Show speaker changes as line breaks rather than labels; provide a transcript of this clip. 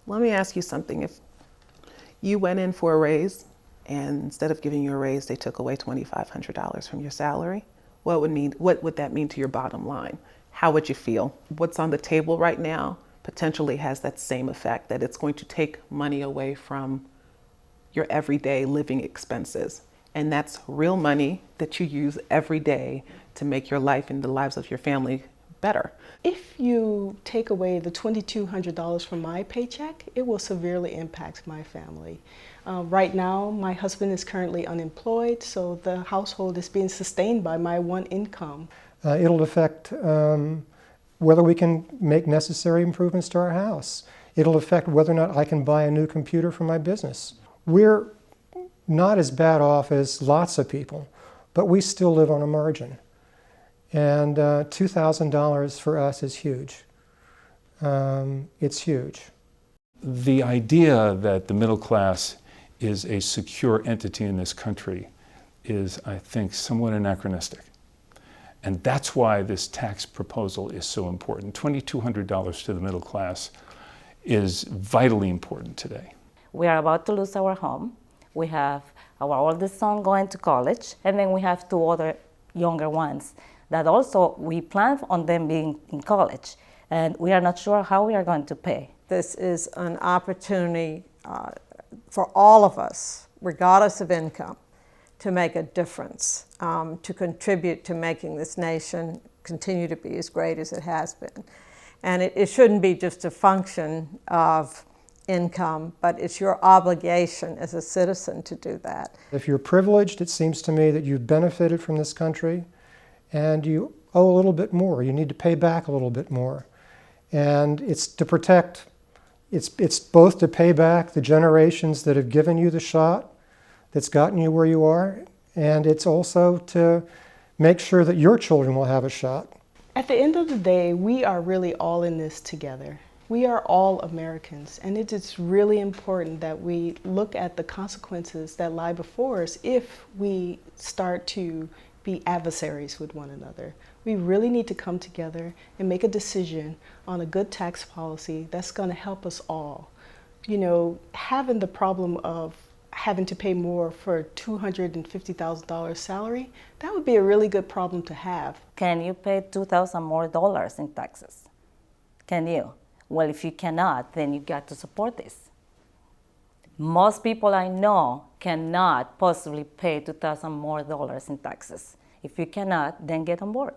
Let me ask you something. If you went in for a raise and instead of giving you a raise, they took away $2,500 from your salary, what would that mean to your bottom line? How would you feel? What's on the table right now potentially has that same effect, that it's going to take money away from your everyday living expenses. And that's real money that you use every day to make your life and the lives of your family better.
If you take away the $2,200 from my paycheck, it will severely impact my family. Right now, my husband is currently unemployed, so the household is being sustained by my one income.
It'll affect whether we can make necessary improvements to our house. It'll affect whether or not I can buy a new computer for my business. We're not as bad off as lots of people, but we still live on a margin. And $2,000 for us is huge. It's huge.
The idea that the middle class is a secure entity in this country is, I think, somewhat anachronistic. And that's why this tax proposal is so important. $2,200 to the middle class is vitally important today.
We are about to lose our home. We have our oldest son going to college, and then we have two other younger ones that also we plan on them being in college, and we are not sure how we are going to pay.
This is an opportunity for all of us, regardless of income, to make a difference, to contribute to making this nation continue to be as great as it has been. And it shouldn't be just a function of income, but it's your obligation as a citizen to do that.
If you're privileged, it seems to me that you've benefited from this country and you owe a little bit more. You need to pay back a little bit more. And it's to protect, it's both to pay back the generations that have given you the shot that's gotten you where you are, and it's also to make sure that your children will have a shot.
At the end of the day, we are really all in this together. We are all Americans, and it is really important that we look at the consequences that lie before us if we start to be adversaries with one another. We really need to come together and make a decision on a good tax policy that's going to help us all. You know, having the problem of having to pay more for a $250,000 salary, that would be a really good problem to have.
Can you pay $2,000 more in taxes? Can you? Well, if you cannot, then you got to support this. Most people I know cannot possibly pay $2,000 more in taxes. If you cannot, then get on board.